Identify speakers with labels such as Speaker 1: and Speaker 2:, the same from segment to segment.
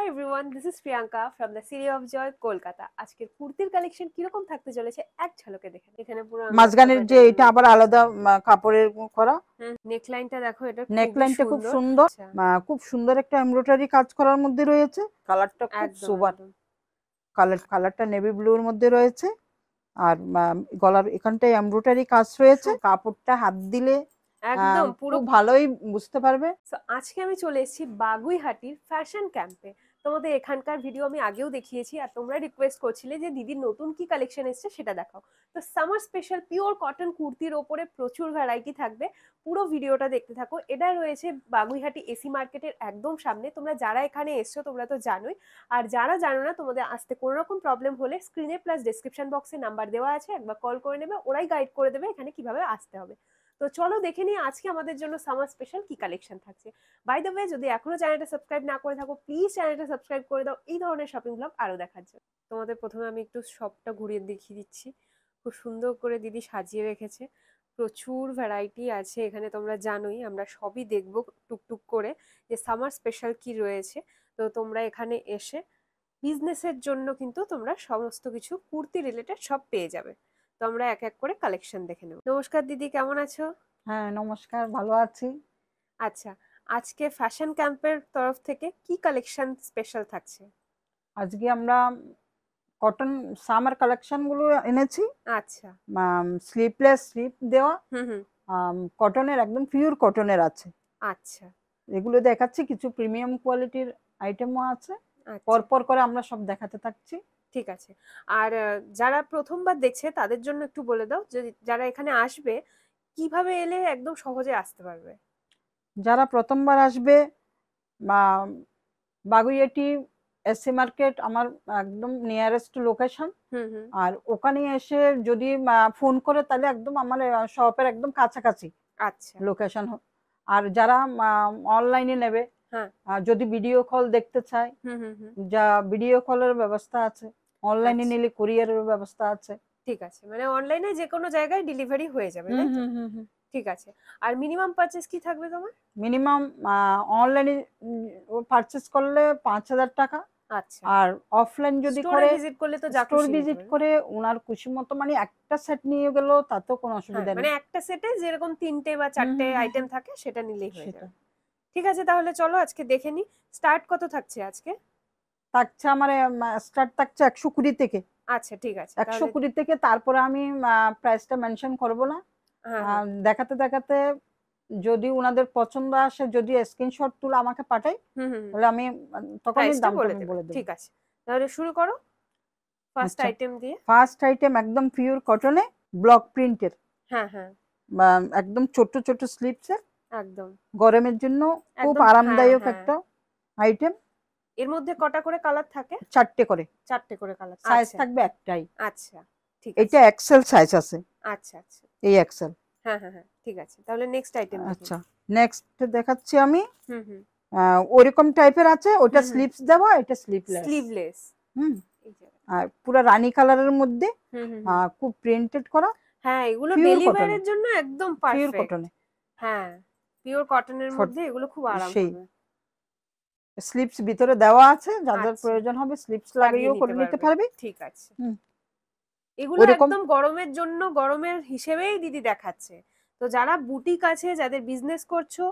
Speaker 1: everyone, this is Priyanka from the City of Joy, Kolkata. আজকের কুর্তির collection কিরকম থাকতে চলেছে এক ঝলকে দেখেন। এখানে পুরো
Speaker 2: মাঝখানের যে এটা আবার আলাদা কাপড়ের করা
Speaker 1: নেকলাইনটা দেখো, এটা
Speaker 2: নেকলাইনটা খুব সুন্দর, খুব সুন্দর একটা এমব্রয়ডারি কাজ করার মধ্যে রয়েছে। কালারটা খুব সুপার, কালারটা নেভি ব্লুর মধ্যে রয়েছে। আর গলার এখানটায় এমব্রয়ডারি কাজ রয়েছে। কাপড়টা হাত দিলে
Speaker 1: একদম পুরো
Speaker 2: ভালোই বুঝতে পারবে।
Speaker 1: আজকে আমি চলে এসেছি বাগুইহাটির ফ্যাশন ক্যাম্পে। তোমাদের এখানকার ভিডিও আমি আগেও দেখিয়েছি, আর তোমরা রিকোয়েস্ট করছিলে যে দিদির নতুন কি কালেকশন এসেছে সেটা দেখাও। তো সামার স্পেশাল পিওর কটন কুর্তির ওপরে প্রচুর ভ্যারাইটি থাকবে, পুরো ভিডিওটা দেখতে থাকো। এটা রয়েছে বাগুইহাটি এসি মার্কেটের একদম সামনে। তোমরা যারা এখানে এসছো তোমরা তো জানোই, আর যারা জানো না তোমাদের আসতে কোনো রকম প্রবলেম হলে স্ক্রিনে প্লাস ডেসক্রিপশন বক্সে নাম্বার দেওয়া আছে, একবার কল করে নেবে, ওরাই গাইড করে দেবে এখানে কিভাবে আসতে হবে। তো চলো দেখে নিই আজকে আমাদের জন্য সামার স্পেশাল কি কালেকশন থাকছে। বাই দ্য ওয়ে, যদি এখনো চ্যানেলটা সাবস্ক্রাইব না করে থাকো প্লিজ চ্যানেলটা সাবস্ক্রাইব করে দাও এই ধরনের শপিং ব্লগ আরো দেখার জন্য। তোমাদের প্রথমে আমি একটু শপটা ঘুরিয়ে দেখিয়ে দিচ্ছি। খুব সুন্দর করে দিদি সাজিয়ে রেখেছে, প্রচুর ভ্যারাইটি আছে এখানে। তোমরা জানোই আমরা সবই দেখবো টুকটুক করে যে সামার স্পেশাল কি রয়েছে। তো তোমরা এখানে এসে বিজনেসের জন্য কিন্তু তোমরা সমস্ত কিছু কুর্তি রিলেটেড সব পেয়ে যাবে। তো আমরা এক এক করে কালেকশন দেখে নেব। নমস্কার দিদি, কেমন আছো?
Speaker 2: হ্যাঁ নমস্কার, ভালো আছি।
Speaker 1: আচ্ছা, আজকে ফ্যাশন ক্যাম্পের তরফ থেকে কি কালেকশন স্পেশাল থাকছে?
Speaker 2: আজকে আমরা কটন সামার কালেকশন গুলো এনেছি।
Speaker 1: আচ্ছা,
Speaker 2: স্লিপলেস স্লিপ দেওয়া
Speaker 1: হুম,
Speaker 2: কটনের, একদম পিওর কটনের আছে।
Speaker 1: আচ্ছা,
Speaker 2: এগুলো দেখাচ্ছি, কিছু প্রিমিয়াম কোয়ালিটির আইটেমও আছে।
Speaker 1: আচ্ছা,
Speaker 2: পরপর করে আমরা সব দেখাতে থাকছি।
Speaker 1: ঠিক আছে। আর যারা প্রথমবার দেখছে তাদের জন্য একটু বলে দাও, যদি যারা এখানে আসবে কিভাবে এলে একদম সহজে আসতে পারবে।
Speaker 2: যারা প্রথমবার আসবে, বাগুইয়াটি এসসি মার্কেট আমার একদম নিয়ারেস্ট লোকেশন। আর ওখানে এসে যদি ফোন করে তাহলে একদম আমার শপের একদম কাছাকাছি
Speaker 1: আচ্ছা
Speaker 2: লোকেশন। আর যারা অনলাইনে নেবে, যদি ভিডিও কল দেখতে চায়, যা ভিডিও কলের ব্যবস্থা আছে। অনলাইনে নিলে কুরিয়ারের ব্যবস্থা আছে।
Speaker 1: ঠিক আছে, মানে অনলাইনে যে কোনো জায়গায় ডেলিভারি হয়ে যাবে, তাই তো? ঠিক আছে। আর মিনিমাম পারচেজ কি থাকবে তোমার?
Speaker 2: মিনিমাম অনলাইনে পারচেজ করলে 5,000 টাকা।
Speaker 1: আচ্ছা,
Speaker 2: আর অফলাইন যদি করে
Speaker 1: ভিজিট করলে তো
Speaker 2: স্টোর ভিজিট করে ওনার খুশি মতো, মানে একটা সেট নিয়ে গেলেও তাতেও কোনো অসুবিধা নেই।
Speaker 1: মানে একটা সেটে যেরকম 3টে বা 4টে আইটেম থাকে সেটা নিলেই হয়ে যাবে। ঠিক আছে, তাহলে চলো আজকে দেখে নি। স্টার্ট কত থাকছে আজকে?
Speaker 2: থাকছে আমার স্টার্ট থাকছে 120 থেকে।
Speaker 1: আচ্ছা ঠিক আছে,
Speaker 2: 120 থেকে। তারপরে আমি প্রাইসটা মেনশন করব না, দেখাতে দেখাতে যদি ওনাদের পছন্দ আসে, যদি স্ক্রিনশট তুলে আমাকে পাঠায় তাহলে আমি তখনই দামটা বলে দেব।
Speaker 1: ঠিক আছে, তাহলে শুরু করো ফার্স্ট আইটেম দিয়ে।
Speaker 2: ফার্স্ট আইটেম একদম পিওর কটনে, ব্লক প্রিন্টের।
Speaker 1: হ্যাঁ,
Speaker 2: একদম ছোট ছোট স্লিপস এর,
Speaker 1: একদম
Speaker 2: গরমের জন্য খুব আরামদায়ক একটা আইটেম।
Speaker 1: এর মধ্যে কটা করে কালার থাকে?
Speaker 2: 4টে করে।
Speaker 1: 4টে করে কালার।
Speaker 2: সাইজ থাকবে একটাই।
Speaker 1: আচ্ছা ঠিক আছে,
Speaker 2: এটা এক্সেল সাইজ আছে।
Speaker 1: আচ্ছা আচ্ছা,
Speaker 2: এই এক্সেল।
Speaker 1: হ্যাঁ, ঠিক আছে, তাহলে নেক্সট আইটেম।
Speaker 2: আচ্ছা, নেক্সট দেখাচ্ছি আমি। ওরকম টাইপের আছে, ওটা স্লিপস দেওয়া, এটা স্লিভলেস। আর পুরো রানী কালারের মধ্যে খুব প্রিন্টেড করা।
Speaker 1: হ্যাঁ, এগুলো ডেইলি ওয়্যারের জন্য একদম পারফেক্ট। পিওর কটনে, হ্যাঁ পিওর কটনের মধ্যে এগুলো খুব আরাম হবে।
Speaker 2: স্লিপস ভিতরে দেওয়া আছে, যাদের প্রয়োজন হবে স্লিপস লাগিয়েও করে নিতে পারবে।
Speaker 1: ঠিক আছে, এগুলো একদম গরমের জন্য, গরমের হিসেবেই দিদি দেখাচ্ছে। তো যারা বুটিক আছে, যাদের বিজনেস করছো,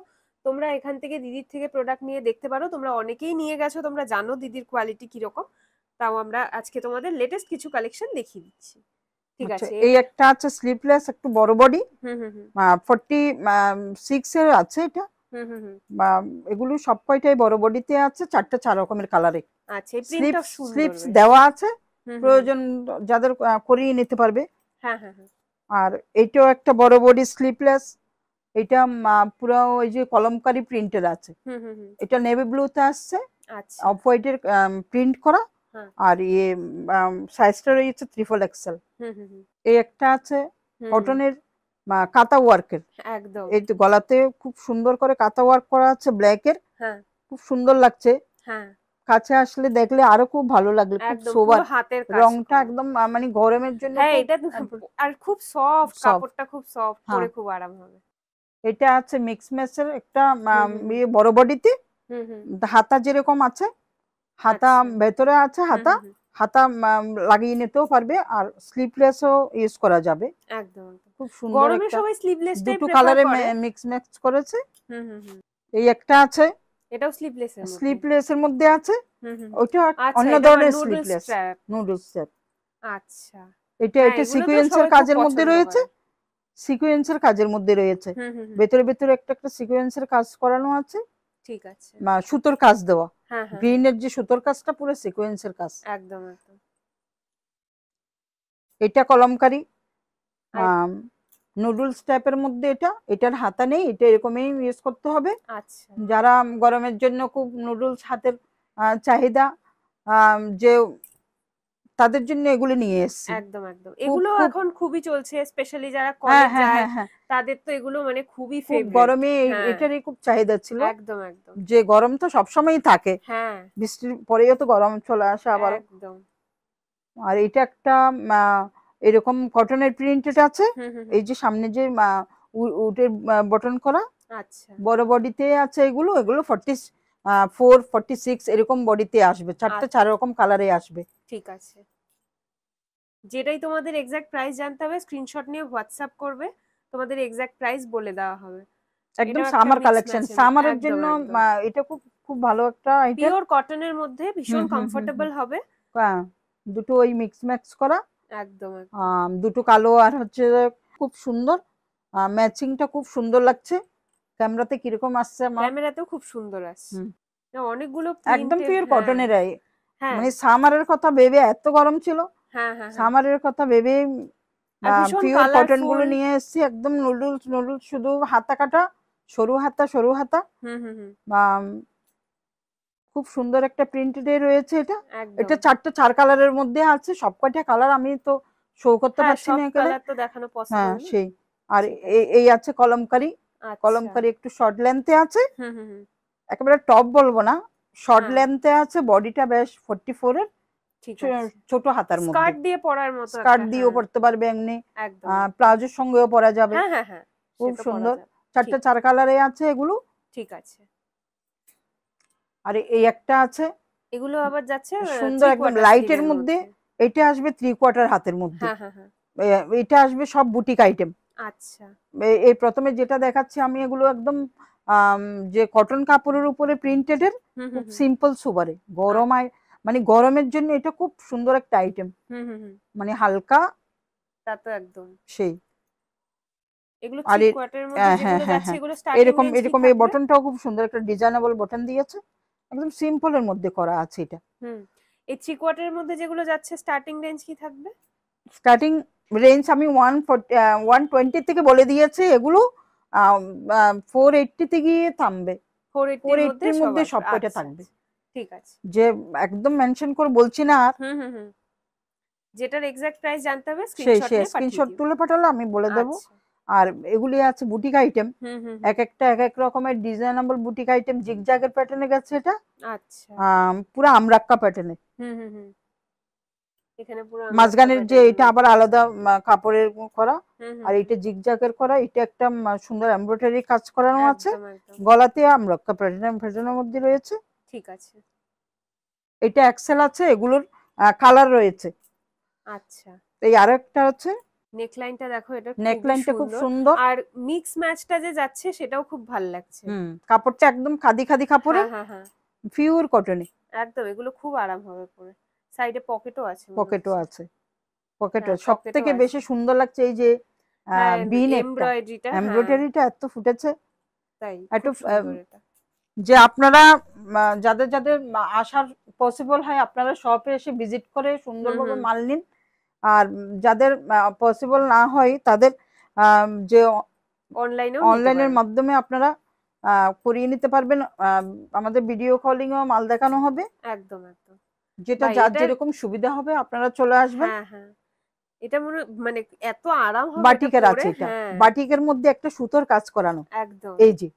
Speaker 1: তোমরা এখান থেকে দিদির থেকে প্রোডাক্ট নিয়ে দেখতে পারো। তোমরা অনেকেই নিয়ে গেছো, তোমরা জানো দিদির কোয়ালিটি কিরকম। তাও আমরা আজকে তোমাদের লেটেস্ট কিছু কালেকশন দেখিয়ে দিচ্ছি। ঠিক আছে,
Speaker 2: এই একটা আছে স্লিভলেস, একটু বড় বডি, 46 এর আছে এটা। এগুলো সব কয়টাই বড় বডিতে আছে, 4টে 4 রকমের কালারে।
Speaker 1: আচ্ছা, এই প্রিন্টটা সুন্দর,
Speaker 2: স্লিপস দেওয়া আছে, প্রয়োজন যাদের করিয়ে নিতে পারবে। আর এইটাও একটা বড় বডি স্লিপলেস। এটা পুরো ওই যে কলমকারি প্রিন্টের আছে। এটা নেভি ব্লুতে আসছে, অফ হোয়াইটের প্রিন্ট করা। আর ইয়ে সাইজটা রয়েছে ট্রিপল এক্সেল। এই একটা আছে কটনের কাঁথা ওয়ার্কের, একদম এই তো গলাতে খুব সুন্দর করে কাঁথা ওয়ার্ক করা আছে ব্ল্যাক এর। খুব সুন্দর লাগছে, কাছে আসলে দেখলে আরো খুব ভালো লাগবে। খুব সোবার, রংটা একদম মানে গরমের জন্য।
Speaker 1: হ্যাঁ, এটা আর খুব সফট, কাপড়টা খুব সফট, পরে খুব আরাম হবে।
Speaker 2: এটা আছে মিক্স ম্যাচের একটা বড় বডিতে, হাতা যেরকম আছে হাতা
Speaker 1: আচ্ছা।
Speaker 2: ভেতরে আছে, হাতা হাতা লাগিয়ে নিতেও পারবে, আর স্লিভলেসও ইউজ করা যাবে।
Speaker 1: একদম একদম।
Speaker 2: খুব সুন্দর
Speaker 1: গরমে
Speaker 2: একটা,
Speaker 1: সবাই স্লিভলেসটাই
Speaker 2: দুটো
Speaker 1: প্রেফার
Speaker 2: কালারে
Speaker 1: করে।
Speaker 2: মিক্স ম্যাচ করেছে।
Speaker 1: হুম।
Speaker 2: এই একটা আছে,
Speaker 1: এটাও স্লিভলেসের মধ্যে।
Speaker 2: স্লিভলেসের মধ্যে আছে।
Speaker 1: হুম।
Speaker 2: ওইটা
Speaker 1: আচ্ছা,
Speaker 2: অন্য
Speaker 1: এটা
Speaker 2: ধরনের
Speaker 1: noodle
Speaker 2: sleeveless,
Speaker 1: strap.
Speaker 2: Noodles strap.
Speaker 1: আচ্ছা।
Speaker 2: এটা
Speaker 1: হ্যাঁ,
Speaker 2: এটা
Speaker 1: এগুলো তো
Speaker 2: সিকোয়েন্সের
Speaker 1: সবাই খুব
Speaker 2: কাজের মধ্যে
Speaker 1: পছন্দ
Speaker 2: রয়েছে,
Speaker 1: করে।
Speaker 2: সিকোয়েন্সের কাজের মধ্যে রয়েছে।
Speaker 1: হুম।
Speaker 2: ভেতরে ভেতরে একটা একটা সিকোয়েন্সের কাজ করানো আছে,
Speaker 1: ঠিক আছে।
Speaker 2: সুতোর কাজ দেওয়া।
Speaker 1: হ্যাঁ।
Speaker 2: গ্রিনের যে সুতোর কাজটা পুরো সিকোয়েন্সের কাজ।
Speaker 1: একদম একদম।
Speaker 2: এটা কলমকারি
Speaker 1: আর
Speaker 2: নুডলস টাইপের মধ্যে। এটার হাতা নেই, এটা এরকমই ইউজ করতে হবে।
Speaker 1: আচ্ছা।
Speaker 2: যারা গরমের জন্য খুব নুডলস হাতের চাহিদা, যে তাদের জন্য এগুলো নিয়ে এসেছি।
Speaker 1: একদম একদম। এগুলো এখন খুবই চলছে, স্পেশালি যারা
Speaker 2: হ্যাঁ
Speaker 1: কলেজ
Speaker 2: হ্যাঁ
Speaker 1: যায়
Speaker 2: হ্যাঁ হ্যাঁ,
Speaker 1: তাদের তো এগুলো মানে খুবই
Speaker 2: খুব
Speaker 1: ফেভারিট।
Speaker 2: গরমে
Speaker 1: হ্যাঁ,
Speaker 2: এটারই খুব চাহিদা ছিল।
Speaker 1: একদম একদম।
Speaker 2: যে গরম তো সবসময়ই থাকে,
Speaker 1: হ্যাঁ,
Speaker 2: বৃষ্টির পরেও তো গরম চলে আসে আবার।
Speaker 1: একদম।
Speaker 2: আর এটা একটা এরকম কটনের প্রিন্টেড আছে।
Speaker 1: হুম।
Speaker 2: এই যে সামনে যে উটের বটন করা,
Speaker 1: আচ্ছা।
Speaker 2: বড় বডিতে আছে। এগুলো এগুলো 44 46 এরকম বডিতে আসবে, চারটে
Speaker 1: আচ্ছা,
Speaker 2: চার রকম কালারে আসবে।
Speaker 1: ঠিক আছে। যেটাই তোমাদের এক্সাক্ট প্রাইস জানতে হবে স্ক্রিনশট নিয়ে হোয়াটসঅ্যাপ করবে, তোমাদের এক্সাক্ট প্রাইস বলে দেওয়া হবে।
Speaker 2: একদম
Speaker 1: এটাও একটা
Speaker 2: সামার
Speaker 1: মিক্স
Speaker 2: কালেকশন,
Speaker 1: ম্যাচের মধ্যে।
Speaker 2: সামারের
Speaker 1: একদম
Speaker 2: জন্য
Speaker 1: একদম।
Speaker 2: এটা খুব খুব ভালো একটা আইটেম।
Speaker 1: পিওর কটনের মধ্যে
Speaker 2: হুম
Speaker 1: ভীষণ
Speaker 2: হুম হুম
Speaker 1: কমফোর্টেবল
Speaker 2: হুম।
Speaker 1: হবে।
Speaker 2: দুটো ওই মিক্স ম্যাক্স করা,
Speaker 1: একদম একদম।
Speaker 2: দুটো কালো আর হচ্ছে, খুব সুন্দর ম্যাচিংটা, খুব সুন্দর লাগছে। ক্যামেরাতে কিরকম আসছে আমার?
Speaker 1: ক্যামেরাতেও খুব সুন্দর আসছে।
Speaker 2: হুম,
Speaker 1: অনেকগুলো
Speaker 2: একদম
Speaker 1: প্রিন্টেড।
Speaker 2: পিওর
Speaker 1: হ্যাঁ
Speaker 2: কটনের।
Speaker 1: হ্যাঁ
Speaker 2: মানে সামারের কথা ভেবে, এত গরম ছিল,
Speaker 1: হ্যাঁ।
Speaker 2: সামারের কথা ভেবে
Speaker 1: আর ভীষণ
Speaker 2: পিওর কটন গুলো
Speaker 1: কালারফুল।
Speaker 2: নিয়ে এসেছি। একদম নুডলস নুডলস, শুধু হাতা কাটা, সরু হাতা সরু হাতা।
Speaker 1: হুম।
Speaker 2: আম, খুব সুন্দর একটা প্রিন্টেড রয়েছে এটা।
Speaker 1: একদম।
Speaker 2: এটা চার কালারের মধ্যে আছে, সবকটা কালার আমি তো শো করতে
Speaker 1: হ্যাঁ,
Speaker 2: পারছি
Speaker 1: সব
Speaker 2: না এখানে।
Speaker 1: কালার তো দেখানো পসিবল
Speaker 2: হ্যাঁ
Speaker 1: না।
Speaker 2: সেই। আর
Speaker 1: ঠিক আছে।
Speaker 2: এই আছে কলমকারি।
Speaker 1: আচ্ছা।
Speaker 2: কলমকারি একটু শর্ট লেন্থে আছে,
Speaker 1: হুম।
Speaker 2: একেবারে টপ বলবো না, শর্ট
Speaker 1: হ্যাঁ,
Speaker 2: লেন্থে আছে। বডিটা বেশ 44 এর,
Speaker 1: ঠিক আছে।
Speaker 2: ছোট হাতার মধ্যে।
Speaker 1: স্কার্ট দিয়ে পরার মতো
Speaker 2: স্কার্ট
Speaker 1: একটা।
Speaker 2: দিয়েও
Speaker 1: হ্যাঁ,
Speaker 2: পরতে পারবে এমনি,
Speaker 1: একদম একদম।
Speaker 2: প্লাজোর সঙ্গেও পরা যাবে।
Speaker 1: হ্যাঁ, সে
Speaker 2: খুব
Speaker 1: তো পরা
Speaker 2: সুন্দর,
Speaker 1: যাবে।
Speaker 2: চারটে
Speaker 1: ঠিক
Speaker 2: চার কালারে আছে এগুলো।
Speaker 1: ঠিক আছে।
Speaker 2: আর এই একটা আছে
Speaker 1: এগুলো আবার যাচ্ছে
Speaker 2: সুন্দর,
Speaker 1: থ্রি
Speaker 2: একদম
Speaker 1: কোয়ার্টার
Speaker 2: লাইটের
Speaker 1: স্লিভের
Speaker 2: মধ্যে।
Speaker 1: মধ্যে।
Speaker 2: এটা আসবে 3/4 হাতের মধ্যে।
Speaker 1: হ্যাঁ।
Speaker 2: এটা আসবে সব বুটিক আইটেম।
Speaker 1: আচ্ছা।
Speaker 2: এই প্রথমে যেটা দেখাচ্ছি আমি, এগুলো একদম আম, যে কটন কাপড়ের উপরে প্রিন্টেড এর, খুব
Speaker 1: হুম।
Speaker 2: সিম্পল সুবারে গরম
Speaker 1: আচ্ছা।
Speaker 2: মানে গরমের জন্য এটা খুব সুন্দর একটা আইটেম।
Speaker 1: হুম।
Speaker 2: মানে হালকা
Speaker 1: তা তো একদম।
Speaker 2: সেই।
Speaker 1: এগুলো
Speaker 2: আর
Speaker 1: থ্রি কোয়ার্টারের মধ্যে
Speaker 2: হ্যাঁ
Speaker 1: যেগুলো
Speaker 2: হ্যাঁ
Speaker 1: যাচ্ছে
Speaker 2: হ্যাঁ,
Speaker 1: এগুলো স্টার্টিং
Speaker 2: এরকম
Speaker 1: রেঞ্জ কি
Speaker 2: এরকম এই
Speaker 1: থাকবে?
Speaker 2: বটনটাও খুব সুন্দর, একটা ডিজাইনেবল বটন দিয়েছে। একদম সিম্পলের মধ্যে করা আছে এটা।
Speaker 1: হুম। এই থ্রি কোয়ার্টারের মধ্যে যেগুলো যাচ্ছে স্টার্টিং রেঞ্জ কি থাকবে?
Speaker 2: স্টার্টিং রেঞ্জ আমি 120 থেকে বলে দিয়েছি। এগুলো 480 গিয়ে থামবে।
Speaker 1: 480 এর মধ্যে
Speaker 2: 480 এর
Speaker 1: সব
Speaker 2: মধ্যে
Speaker 1: আসবে।
Speaker 2: সব কয়টা
Speaker 1: আচ্ছা
Speaker 2: থাকবে।
Speaker 1: আচ্ছা, ঠিক আছে।
Speaker 2: যে একদম মেনশন করে বলছি না আর,
Speaker 1: হুম। যেটার এক্সাক্ট প্রাইস জানতে হবে
Speaker 2: সেই
Speaker 1: স্ক্রিনশট
Speaker 2: সেই
Speaker 1: নিয়ে পাঠিয়ে
Speaker 2: স্ক্রিনশট
Speaker 1: দিও।
Speaker 2: তুলে পাঠালে আমি বলে দেবো।
Speaker 1: আচ্ছা।
Speaker 2: আর এগুলি আছে বুটিক আইটেম,
Speaker 1: হুম।
Speaker 2: এক একটা এক এক রকমের ডিজাইনেবল বুটিক আইটেম। জিগজ্যাগের প্যাটার্নে গেছে এটা,
Speaker 1: আচ্ছা।
Speaker 2: পুরো আমরাক্কা প্যাটার্নে।
Speaker 1: হুম। এখানে পুরো আমরাক্কা
Speaker 2: মাঝখানের যে
Speaker 1: প্যাটার্নের
Speaker 2: এটা আবার
Speaker 1: মধ্যে।
Speaker 2: আলাদা কাপড়ের করা, আর
Speaker 1: হুম।
Speaker 2: এটা জিগজ্যাগের করা। এটা একটা সুন্দর এমব্রয়ডারি কাজ করানো আছে।
Speaker 1: একদম একদম।
Speaker 2: গলাতে আমরাক্কা প্যাটার্নের মধ্যে রয়েছে।
Speaker 1: ঠিক আছে।
Speaker 2: এটা এক্সেল আছে, এগুলোর কালার রয়েছে।
Speaker 1: আচ্ছা।
Speaker 2: এই আরেকটা হচ্ছে
Speaker 1: নেকলাইনটা দেখো, এটা খুবই
Speaker 2: নেকলাইনটা খুব
Speaker 1: সুন্দর।
Speaker 2: সুন্দর।
Speaker 1: আর মিক্স ম্যাচটা যে যাচ্ছে সেটাও খুব ভালো লাগছে।
Speaker 2: কাপড়টা একদম খাদি খাদি কাপড়ের,
Speaker 1: হ্যাঁ।
Speaker 2: পিওর কটনে।
Speaker 1: একদম, এগুলো খুব আরাম হবে পরে। সাইডে পকেটও আছে মনে
Speaker 2: পকেটও
Speaker 1: হচ্ছে।
Speaker 2: আছে, পকেটও।
Speaker 1: হ্যাঁ,
Speaker 2: সব
Speaker 1: পকেটও
Speaker 2: থেকে
Speaker 1: আছে।
Speaker 2: বেশি সুন্দর লাগছে এই যে
Speaker 1: হ্যাঁ,
Speaker 2: বিন একটা
Speaker 1: এমব্রয়ডারিটা। হ্যাঁ,
Speaker 2: এমব্রয়ডারিটা এত ফুটেছে।
Speaker 1: তাই
Speaker 2: একটু
Speaker 1: খুব সুন্দর এটা।
Speaker 2: যে আপনারা যাদের যাদের আসার পসিবল হয়, আপনারা শপে এসে ভিজিট করে সুন্দরভাবে
Speaker 1: হুম।
Speaker 2: মাল নিন। আর যাদের পসিবল না হয় তাদের যে
Speaker 1: অনলাইনেও নিতে
Speaker 2: অনলাইনের
Speaker 1: পারেন।
Speaker 2: মাধ্যমে আপনারা করিয়ে নিতে পারবেন। আমাদের ভিডিও কলিংও মাল দেখানো হবে,
Speaker 1: একদম একদম।
Speaker 2: যেটা
Speaker 1: ভাই
Speaker 2: যার
Speaker 1: এটার।
Speaker 2: যেরকম সুবিধা হবে আপনারা চলে আসবেন।
Speaker 1: হ্যাঁ। এটা মানে এত আরাম হবে এটা
Speaker 2: বাটিকের
Speaker 1: পরে।
Speaker 2: আছে এটা,
Speaker 1: হ্যাঁ,
Speaker 2: বাটিকের মধ্যে একটা সুতোর কাজ করানো।
Speaker 1: একদম।
Speaker 2: এই যে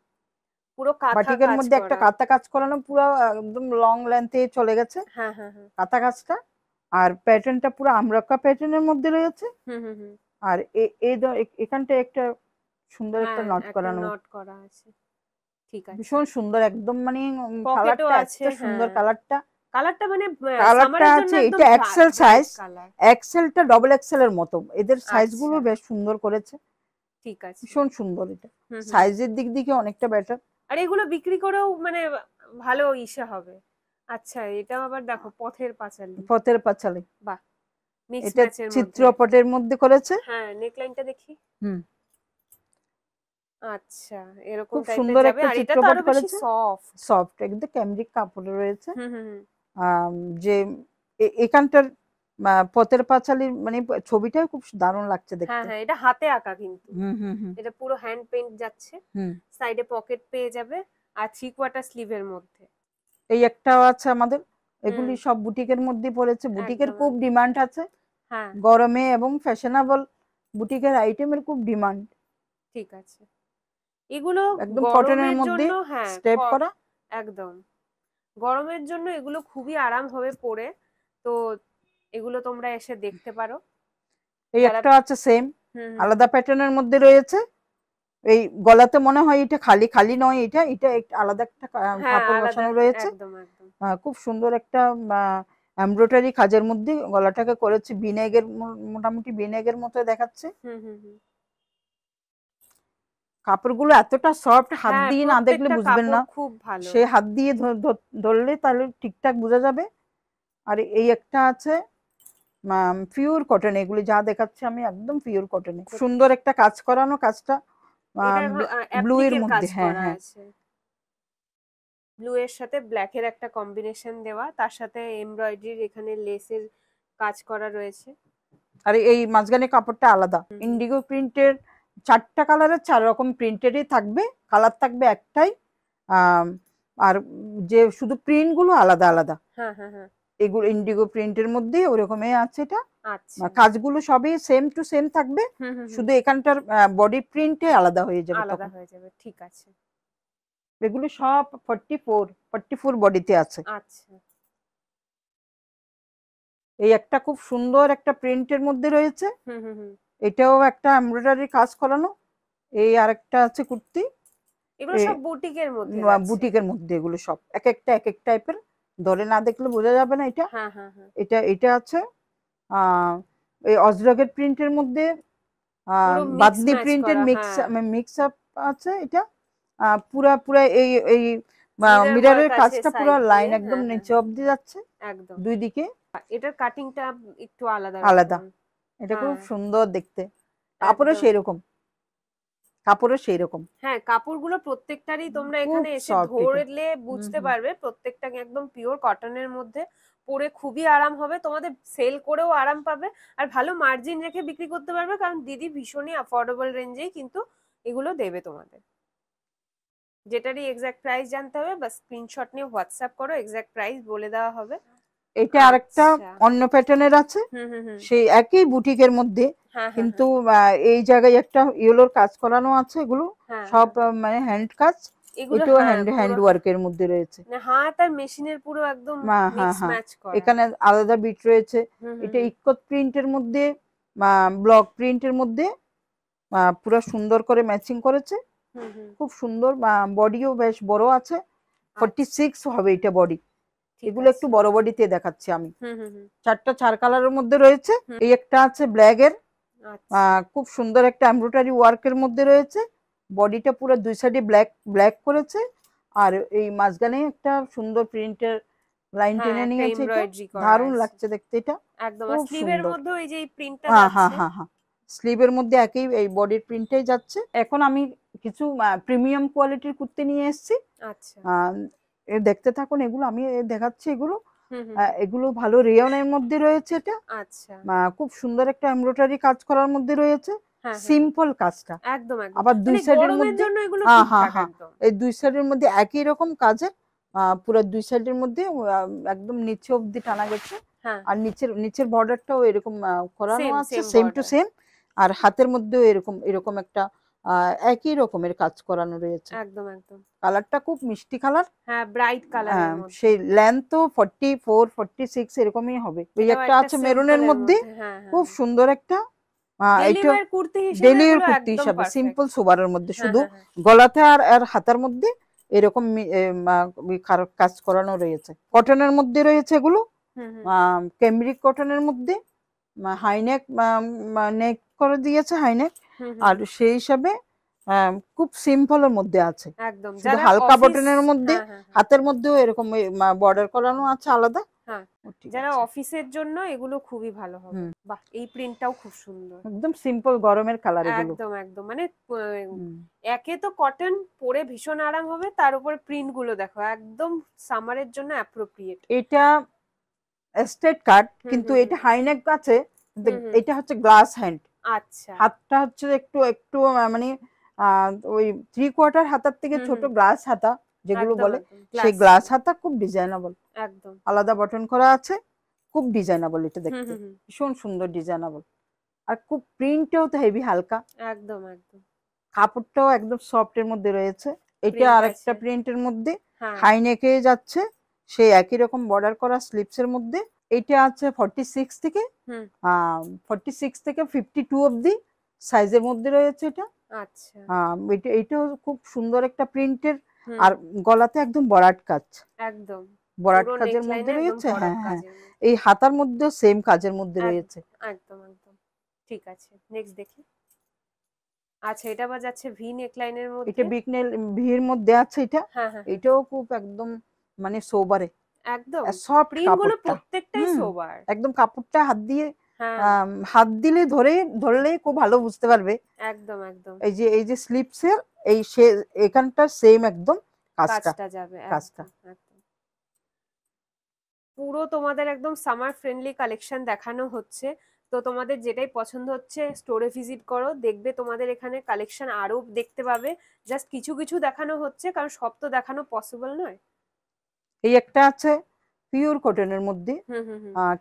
Speaker 1: পুরো কাঁথা
Speaker 2: বাটিকের
Speaker 1: কাজ
Speaker 2: মধ্যে একটা
Speaker 1: করা।
Speaker 2: কাঁথা কাজ করানো, পুরো একদম লং লেন্থে চলে গেছে
Speaker 1: হ্যাঁ।
Speaker 2: কাঁথা কাজটা। আর প্যাটার্নটা পুরো আমরাক্কা প্যাটার্নের মধ্যে রয়েছে।
Speaker 1: হুম।
Speaker 2: আর এখানটা একটা সুন্দর একটা
Speaker 1: হ্যাঁ,
Speaker 2: নট
Speaker 1: একটা
Speaker 2: করানো,
Speaker 1: নট করা আছে। ঠিক আছে।
Speaker 2: ভীষণ সুন্দর একদম। মানে
Speaker 1: পকেটও
Speaker 2: কালারটা এত
Speaker 1: আছে।
Speaker 2: সুন্দর
Speaker 1: হ্যাঁ,
Speaker 2: কালারটা।
Speaker 1: কালারটা মানে
Speaker 2: কালারটা
Speaker 1: সামারের জন্য
Speaker 2: আছে,
Speaker 1: একদম
Speaker 2: এটা এক্সেল সাইজ,
Speaker 1: কালার।
Speaker 2: এক্সেলটা ডবল এক্সেল এর মতো, এদের সাইজ গুলো
Speaker 1: আচ্ছা
Speaker 2: বেশ সুন্দর করেছে,
Speaker 1: ঠিক আছে।
Speaker 2: ভীষণ সুন্দর, এটা
Speaker 1: হুম হুম।
Speaker 2: সাইজের দিক থেকে অনেকটা বেটার।
Speaker 1: আর এগুলো বিক্রি করেও মানে ভালো ইসে হবে। আচ্ছা এটা আবার দেখো পথের পাঁচালী,
Speaker 2: পথের পাঁচালী,
Speaker 1: বাহ মিক্স
Speaker 2: এটা
Speaker 1: ম্যাচের মধ্যে।
Speaker 2: চিত্রপটের মধ্যে করেছে।
Speaker 1: হ্যাঁ নেকলাইনটা দেখি।
Speaker 2: হুম,
Speaker 1: আচ্ছা এরকম
Speaker 2: খুব
Speaker 1: টাইপের
Speaker 2: সুন্দর
Speaker 1: যাবে,
Speaker 2: একটা
Speaker 1: আর এটা তো
Speaker 2: চিত্রপট
Speaker 1: আরো বেশি
Speaker 2: করেছে,
Speaker 1: সফট।
Speaker 2: সফট একদম ক্যামরিক কাপড়ে রয়েছে।
Speaker 1: হুম হুম হুম।
Speaker 2: যে এখানটার পথের পাঁচালীর মানে ছবিটাও খুব দারুণ লাগছে
Speaker 1: হ্যাঁ
Speaker 2: দেখতে।
Speaker 1: হ্যাঁ এটা হাতে আঁকা কিন্তু,
Speaker 2: হুম হুম হুম
Speaker 1: এটা পুরো হ্যান্ড পেইন্ট যাচ্ছে।
Speaker 2: হুম।
Speaker 1: সাইডে পকেট পেয়ে যাবে আর 3/4 স্লিভের মধ্যে।
Speaker 2: এই একটাও আছে আমাদের,
Speaker 1: হুম
Speaker 2: এগুলি সব বুটিকের মধ্যে পড়েছে, বুটিকের
Speaker 1: একদম
Speaker 2: খুব
Speaker 1: একদম।
Speaker 2: ডিমান্ড আছে
Speaker 1: হ্যাঁ
Speaker 2: গরমে, এবং ফ্যাশনেবল বুটিকের আইটেমের খুব ডিমান্ড।
Speaker 1: ঠিক আছে, এগুলো
Speaker 2: একদম কটনের
Speaker 1: গরমের
Speaker 2: মধ্যে
Speaker 1: জন্য, হ্যাঁ
Speaker 2: স্টেপ করা।
Speaker 1: একদম গরমের জন্য এগুলো খুবই আরাম হবে পরে। তো এগুলো তোমরা এসে দেখতে পারো
Speaker 2: এই
Speaker 1: যারা।
Speaker 2: একটা আছে সেম,
Speaker 1: হুম
Speaker 2: আলাদা প্যাটার্নের মধ্যে রয়েছে। এই গলাতে মনে হয় এটা খালি খালি নয়, এটা এটা আলাদা একটা
Speaker 1: হ্যাঁ
Speaker 2: কাপড়
Speaker 1: আলাদা,
Speaker 2: বসানো রয়েছে।
Speaker 1: একদম একদম।
Speaker 2: খুব সুন্দর একটা এমব্রয়ডারি কাজের মধ্যে গলাটাকে করেছে, বিনেগের মোটামুটি বিনেগের মতো দেখাচ্ছে।
Speaker 1: হুম হুম হুম।
Speaker 2: কাপড়গুলো এতটা সফট, হাত
Speaker 1: হ্যাঁ
Speaker 2: দিয়ে না দেখলে
Speaker 1: প্রত্যেকটা
Speaker 2: বুঝবেন না,
Speaker 1: কাপড় খুব ভালো।
Speaker 2: সে হাত দিয়ে ধরলে তাহলে ঠিকঠাক বোঝা যাবে। আর এই একটা আছে পিওর কটন, এগুলি যা দেখাচ্ছে আমি একদম পিওর কটনে, সুন্দর একটা কাজ করানো, কাজটা
Speaker 1: এটা
Speaker 2: ব্লু এর
Speaker 1: অ্যাপ্লিকের কাজ
Speaker 2: মধ্যে। হ্যাঁ
Speaker 1: করা
Speaker 2: হ্যাঁ,
Speaker 1: আছে, ব্লু এর সাথে ব্ল্যাক এর একটা কম্বিনেশন দেওয়া, তার সাথে এমব্রয়ডারির এখানে লেসের কাজ করা রয়েছে।
Speaker 2: আর এই মাঝখানে কাপড়টা আলাদা,
Speaker 1: হুম হুম।
Speaker 2: ইন্ডিগো প্রিন্টের, 4টা কালারের 4 রকম প্রিন্টেরই থাকবে, কালার থাকবে একটাই। আর যে শুধু প্রিন্ট গুলো আলাদা আলাদা,
Speaker 1: হ্যাঁ হ্যাঁ হ্যাঁ।
Speaker 2: এগুলো ইন্ডিগো প্রিন্টের মধ্যে ওরকমই আছে এটা।
Speaker 1: আচ্ছা
Speaker 2: কাজগুলো সবই সেম টু সেম থাকবে,
Speaker 1: হুম হুম হুম।
Speaker 2: শুধু এখানটার বডি প্রিন্টে আলাদা হয়ে যাবে
Speaker 1: আলাদা
Speaker 2: তখন।
Speaker 1: হয়ে যাবে ঠিক আছে।
Speaker 2: এগুলো সব 44 বডিতে আছে।
Speaker 1: আচ্ছা
Speaker 2: এই একটা খুব সুন্দর একটা প্রিন্টের মধ্যে রয়েছে,
Speaker 1: হুম হুম হুম।
Speaker 2: এটাও একটা এমব্রয়ডারি কাজ করানো। এই আরেকটা আছে কুর্তি,
Speaker 1: এগুলো সব বুটিকের মধ্যে যাচ্ছে।
Speaker 2: বুটিকের মধ্যে, এগুলো সব এক একটা এক এক টাইপের, ধরে না দেখলে বোঝা যাবে না এটা।
Speaker 1: হ্যাঁ হ্যাঁ হ্যাঁ।
Speaker 2: এটা এটা আছে এই অজরকের প্রিন্টের মধ্যে
Speaker 1: পুরো মিক্স
Speaker 2: বাদনি
Speaker 1: ম্যাচ
Speaker 2: প্রিন্টের
Speaker 1: করা,
Speaker 2: মিক্স
Speaker 1: হ্যাঁ।
Speaker 2: মিক্স আপ আছে এটা। পুরা পুরা এই এই
Speaker 1: মিরর ওয়ার্ক
Speaker 2: মিররের
Speaker 1: আছে
Speaker 2: কাজটা পুরো
Speaker 1: সাইড
Speaker 2: লাইন
Speaker 1: দিয়ে,
Speaker 2: একদম
Speaker 1: হ্যাঁ হ্যাঁ
Speaker 2: নিচে
Speaker 1: হ্যাঁ
Speaker 2: অবধি যাচ্ছে
Speaker 1: একদম।
Speaker 2: দুই দিকে,
Speaker 1: এটার কাটিংটা একটু আলাদা
Speaker 2: আলাদা।
Speaker 1: রকমের।
Speaker 2: এটা খুব
Speaker 1: হ্যাঁ
Speaker 2: সুন্দর দেখতে, কাপড়ও
Speaker 1: একদম।
Speaker 2: সেই রকম, কাপড়ও সেই রকম,
Speaker 1: হ্যাঁ কাপড়গুলো প্রত্যেকটারই তোমরা
Speaker 2: খুব
Speaker 1: এখানে এসে
Speaker 2: সফট এটা।
Speaker 1: ধরলে
Speaker 2: হুম
Speaker 1: বুঝতে
Speaker 2: হুম।
Speaker 1: পারবে, প্রত্যেকটা একদম পিওর কটনের মধ্যে, পরে খুবই আরাম হবে, তোমাদের সেল করেও আরাম পাবে আর ভালো মার্জিন রেখে বিক্রি করতে পারবে, কারণ দিদি ভীষণই অ্যাফোর্ডেবল রেঞ্জেই কিন্তু এগুলো দেবে তোমাদের। যেটারই এক্সাক্ট প্রাইস জানতে হবে বা স্ক্রিনশট নিয়ে হোয়াটসঅ্যাপ করো, এক্সাক্ট প্রাইস বলে দেওয়া হবে।
Speaker 2: এটা আরেকটা
Speaker 1: আচ্ছা
Speaker 2: অন্য প্যাটার্নের আছে,
Speaker 1: হুম হুম হুম।
Speaker 2: সেই একই বুটিকের মধ্যে,
Speaker 1: হ্যাঁ হ্যাঁ
Speaker 2: কিন্তু
Speaker 1: হ্যাঁ
Speaker 2: এই জায়গায় একটা ইয়েলোর কাজ করানো আছে, এগুলো
Speaker 1: হ্যাঁ
Speaker 2: সব
Speaker 1: হ্যাঁ।
Speaker 2: মানে হ্যান্ড কাজ,
Speaker 1: এগুলো
Speaker 2: এটাও
Speaker 1: হ্যাঁ
Speaker 2: হ্যান্ড
Speaker 1: পুরো
Speaker 2: হ্যান্ড ওয়ার্কের মধ্যে রয়েছে।
Speaker 1: মানে হাত আর মেশিনের পুরো একদম
Speaker 2: হ্যাঁ
Speaker 1: মিক্স
Speaker 2: হ্যাঁ,
Speaker 1: ম্যাচ করা।
Speaker 2: এখানে আলাদা বিট রয়েছে।
Speaker 1: হুম হুম
Speaker 2: এটা
Speaker 1: হুম
Speaker 2: ইকত প্রিন্টের মধ্যে, ব্লক প্রিন্টের মধ্যে পুরো সুন্দর করে ম্যাচিং করেছে,
Speaker 1: হুম হুম।
Speaker 2: খুব সুন্দর। বডিও বেশ বড় আছে,
Speaker 1: আচ্ছা
Speaker 2: 46 হবে এটা বডি।
Speaker 1: ঠিক
Speaker 2: এগুলো একটু
Speaker 1: আছে।
Speaker 2: বড় বডিতে দেখাচ্ছি আমি।
Speaker 1: হুম হুম হুম
Speaker 2: 4টা 4 কালারের মধ্যে রয়েছে।
Speaker 1: হুম।
Speaker 2: এই একটা আছে ব্ল্যাক এর,
Speaker 1: আচ্ছা
Speaker 2: খুব সুন্দর একটা এমব্রয়ডারি ওয়ার্কের মধ্যে রয়েছে, বডিটা পুরো দুই সাইডে ব্ল্যাক ব্ল্যাক করেছে, আর এই মাঝখানে একটা সুন্দর প্রিন্টের লাইন
Speaker 1: হ্যাঁ
Speaker 2: টেনে
Speaker 1: একটা
Speaker 2: নিয়েছে, এটা
Speaker 1: এমব্রয়ডারি করা
Speaker 2: দারুণ
Speaker 1: আছে
Speaker 2: লাগছে দেখতে, এটা
Speaker 1: একদম। আর
Speaker 2: খুব
Speaker 1: স্লিভের
Speaker 2: সুন্দর।
Speaker 1: মধ্যে ওই যে এই প্রিন্টটা
Speaker 2: হ্যাঁ হ্যাঁ
Speaker 1: যাচ্ছে।
Speaker 2: হ্যাঁ হ্যাঁ, স্লিভের মধ্যে একই এই বডির প্রিন্টটাই যাচ্ছে। এখন আমি কিছু প্রিমিয়াম কোয়ালিটির কুর্তি নিয়ে এসেছি,
Speaker 1: আচ্ছা
Speaker 2: দেখতে থাকুন, এগুলো আমি দেখাচ্ছি, এগুলো
Speaker 1: হুম হুম হুম।
Speaker 2: এগুলো ভালো রেয়নের মধ্যে রয়েছে, এটা
Speaker 1: আচ্ছা
Speaker 2: খুব সুন্দর একটা এমব্রয়ডারি কাজ করার মধ্যে রয়েছে,
Speaker 1: হ্যাঁ হ্যাঁ হ্যাঁ
Speaker 2: সিম্পল কাজটা।
Speaker 1: একদম একদম।
Speaker 2: আবার দুই
Speaker 1: মানে
Speaker 2: সাইডের
Speaker 1: গরমের
Speaker 2: মধ্যে,
Speaker 1: জন্য এগুলো
Speaker 2: হ্যাঁ হ্যাঁ
Speaker 1: ঠিকঠাক
Speaker 2: হ্যাঁ,
Speaker 1: একদম।
Speaker 2: এই দুই সাইডের মধ্যে একই রকম কাজের, পুরো দুই সাইডের মধ্যে একদম নিচে অবধি টানা গেছে,
Speaker 1: হ্যাঁ
Speaker 2: আর নিচের নিচের বর্ডারটাও এরকম করানো
Speaker 1: সেম
Speaker 2: আছে,
Speaker 1: same
Speaker 2: same to
Speaker 1: border.
Speaker 2: Same. আর হাতের মধ্যেও এরকম এরকম একটা একই রকমের কাজ করানো রয়েছে।
Speaker 1: একদম একদম।
Speaker 2: কালারটা খুব মিষ্টি কালার,
Speaker 1: হ্যাঁ ব্রাইট কালারের মধ্যে।
Speaker 2: সেই লেন্থ তো 44 46 এরকমই হবে। এই
Speaker 1: এটাও
Speaker 2: একটা
Speaker 1: একটা
Speaker 2: আছে মেরুনের
Speaker 1: সিম্পলের
Speaker 2: মধ্যে,
Speaker 1: মধ্যে, হ্যাঁ হ্যাঁ
Speaker 2: খুব
Speaker 1: হ্যাঁ।
Speaker 2: সুন্দর একটা,
Speaker 1: ডেইলি
Speaker 2: এটা
Speaker 1: ওয়্যার কুর্তি হিসেবে
Speaker 2: ডেলি এর
Speaker 1: এগুলো
Speaker 2: কুর্তি
Speaker 1: একদম
Speaker 2: হিসাবে
Speaker 1: পারফেক্ট।
Speaker 2: সিম্পল সোবারের মধ্যে,
Speaker 1: হ্যাঁ
Speaker 2: শুধু
Speaker 1: হ্যাঁ হ্যাঁ
Speaker 2: গলাতে আর আর হাতার মধ্যে এরকম কাজ করানো রয়েছে। কটনের মধ্যে রয়েছে এগুলো, ক্যামরিক কটনের মধ্যে হাইনেক নেক করে দিয়েছে, হাইনেক। আর সেই হিসাবে খুব সিম্পলের মধ্যে আছে,
Speaker 1: একদম
Speaker 2: শুধু হালকা বটনের মধ্যে, হাতের মধ্যেও এরকম বর্ডার করানো আছে আলাদা।
Speaker 1: যারা অফিসের জন্য এগুলো খুবই ভালো হবে। বাহ, এই প্রিন্টটাও খুব সুন্দর,
Speaker 2: একদম সিম্পল গরমের কালার এগুলো।
Speaker 1: একদম একদম, মানে একে তো কটন পরে ভীষণ আরাম হবে, তার উপরে প্রিন্ট গুলো দেখো একদম সামারের জন্য অ্যাপ্রোপ্রিয়েট।
Speaker 2: এটা স্ট্রেট কাট, কিন্তু এটা হাইনেক আছে, এটা হচ্ছে গ্লাস হ্যান্ড।
Speaker 1: আচ্ছা,
Speaker 2: হাতটা হচ্ছে একটু একটু মানে ওই 3/4 হাতার থেকে ছোট গ্লাস হাতা যেগুলো বলে, সেই গ্লাস হাতা খুব ডিজাইনেবল,
Speaker 1: একদম
Speaker 2: আলাদা বটন করা আছে, খুব ডিজাইনেবল এটা দেখতে, ভীষণ সুন্দর ডিজাইনেবল। আর খুব প্রিন্টটাও তো হেভি হালকা,
Speaker 1: একদম একদম,
Speaker 2: কাপড়টাও একদম সফট এর মধ্যে রয়েছে। এটা আরেকটা প্রিন্টের মধ্যে হাইনেকে যাচ্ছে, সেই একই রকম বর্ডার করা স্লিপস এর মধ্যে। এটা আছে 46 থেকে 52 অবধি সাইজের মধ্যে রয়েছে এটা।
Speaker 1: আচ্ছা,
Speaker 2: এটাও খুব সুন্দর একটা প্রিন্টের, আর গলাতে একদম বরাট কাজ,
Speaker 1: একদম
Speaker 2: বরাট কাজের মধ্যে রয়েছে। হ্যাঁ হ্যাঁ, এই হাতার মধ্যেও সেম কাজের মধ্যে রয়েছে।
Speaker 1: একদম একদম, ঠিক আছে, নেক্সট দেখি। আচ্ছা, এটা আবার যাচ্ছে ভি নেকলাইনের মধ্যে,
Speaker 2: এটা ভির মধ্যে আছে এটা। এটাও খুব একদম মানে সোবারে,
Speaker 1: একদম
Speaker 2: সফট
Speaker 1: প্রিন্টগুলো প্রত্যেকটাই সোবার,
Speaker 2: একদম কাপড়টা হাত দিলে ধরলেই খুব ভালো বুঝতে পারবে।
Speaker 1: একদম একদম,
Speaker 2: এই যে স্লিপস এর এই এখানটা সেম একদম কাজটা
Speaker 1: যাবে,
Speaker 2: কাজটা
Speaker 1: একদম পুরো তোমাদের একদম সামার ফ্রেন্ডলি কালেকশন দেখানো হচ্ছে। তো তোমাদের যেটাই পছন্দ হচ্ছে স্টোরে ভিজিট করো, দেখবে তোমাদের এখানে কালেকশন আরো দেখতে পাবে। জাস্ট কিছু কিছু দেখানো হচ্ছে, কারণ সব তো দেখানো পসিবল নয়।
Speaker 2: এই একটা আছে পিওর কটনের মধ্যে,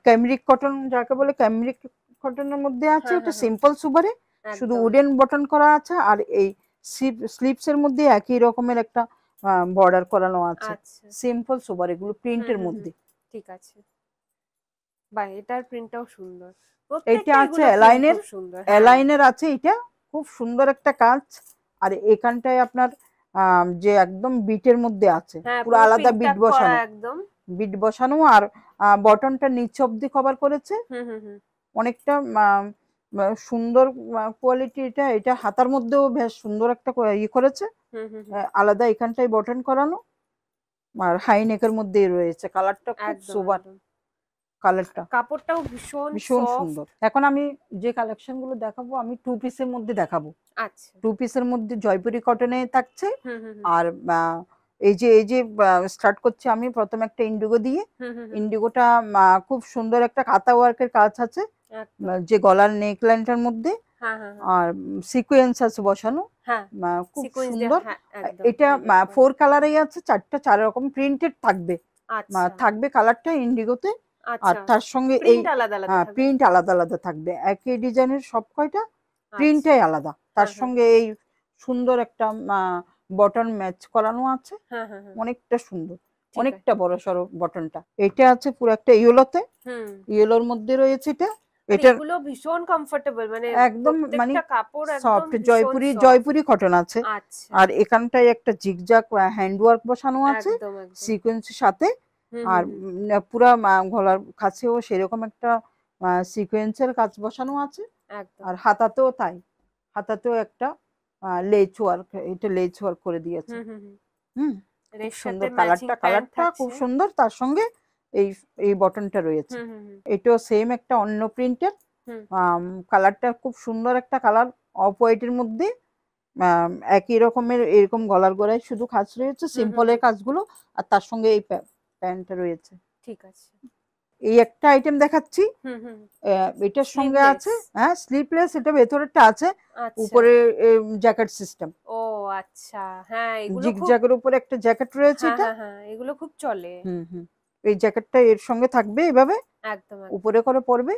Speaker 2: ক্যামরিক কটন যাকে বলে, ক্যামরিক কটনের মধ্যে আছে। এটা সিম্পল সুপারে শুধু উডেন বটন করা আছে, আর এই স্লিপস এর মধ্যে একই রকমের একটা বর্ডার করানো আছে। সিম্পল সুপার, এগুলো প্রিন্টের মধ্যে।
Speaker 1: ঠিক আছে, বাহ, এটার প্রিন্টটাও সুন্দর।
Speaker 2: এটা আছে এলাইনের আছে, এটা খুব সুন্দর একটা কাজ। আর এখানটায় আপনার যে একদম বিটের মধ্যে আছে, পুরো আলাদা বিট বসানো,
Speaker 1: একদম
Speaker 2: বিট বসানো। আর বটনটা নিচ অব্দি কভার করেছে, অনেকটা সুন্দর কোয়ালিটি। এটা হাতার মধ্যেও বেশ সুন্দর একটা করেছে, আলাদা এখানটায় বটন করানো। আর হাই নেকের মধ্যেই রয়েছে, কালারটা খুব সুপার, কালারটা
Speaker 1: কাপড়টাও ভীষণ
Speaker 2: সুন্দর। এখন আমি যে কালেকশন গুলো দেখাবো, আমি 2 পিসের মধ্যে দেখাবো।
Speaker 1: আচ্ছা,
Speaker 2: 2 পিসের মধ্যে জয়পুরি কটনে থাকছে। আর এই যে স্টার্ট করছি আমি প্রথমে একটা ইন্ডিগো দিয়ে। ইন্ডিগোটা খুব সুন্দর একটা কাঁথা ওয়ার্কের কাজ আছে, যে গলার নেক লাইনটার মধ্যে, আর সিকোয়েন্স আছে বসানো, খুব সুন্দর। এটা 4 কালারেই আছে, 4 রকম প্রিন্টেড থাকবে কালারটা ইন্ডিগোতে। আর তার সঙ্গে এই প্রিন্ট আলাদা আলাদা থাকবে, একই ডিজাইনের সব কয়টা প্রিন্টটাই আলাদা। তার সঙ্গে এই সুন্দর একটা বটন ম্যাচ করানো আছে, অনেকটা সুন্দর, অনেকটা বড় সড়ো বটনটা। এটা আছে পুরো একটা ইয়েলোর মধ্যে রয়েছে।
Speaker 1: এগুলো ভীষণ কমফোর্টেবল, মানে
Speaker 2: একদম মানে
Speaker 1: কাপড়
Speaker 2: সফট, জয়পুরি কটন আছে। আর এখানটায় একটা জিগজাগ হ্যান্ডওয়ার্ক বসানো আছে সিকোয়েন্সের সাথে। আর পুরা গলার কাছেও সেরকম একটা সিকোয়েন্সের কাজ বসানো আছে। আর হাতাতেও তাই, হাতাতেও একটা লেস ওয়ার্ক, এটা লেস ওয়ার্ক করে দিয়েছে। সুন্দর কালারটা খুব সুন্দর। তার সঙ্গে এই বটনটা রয়েছে, এটাও সেম একটা অন্য প্রিন্টের। কালারটা খুব সুন্দর একটা কালার, অফ হোয়াইটের মধ্যে একই রকমের এরকম গলার গোড়ায় শুধু কাজ রয়েছে, সিম্পলের কাজগুলো। আর তার সঙ্গে এই প্যান্টটা রয়েছে।
Speaker 1: ঠিক আছে,
Speaker 2: এই একটা আইটেম দেখাচ্ছি, এটার সঙ্গে আছে স্লিপলেস, এটা ভেতরেরটা আছে, উপরে জ্যাকেট সিস্টেম।
Speaker 1: ও আচ্ছা, হ্যাঁ, এগুলো
Speaker 2: জিগজ্যাগের উপরে একটা জ্যাকেট রয়েছে, এটা
Speaker 1: এগুলো খুব চলে।
Speaker 2: এই জ্যাকেটটা এর সঙ্গে থাকবে, এভাবে
Speaker 1: একদম
Speaker 2: উপরে করে পরবে।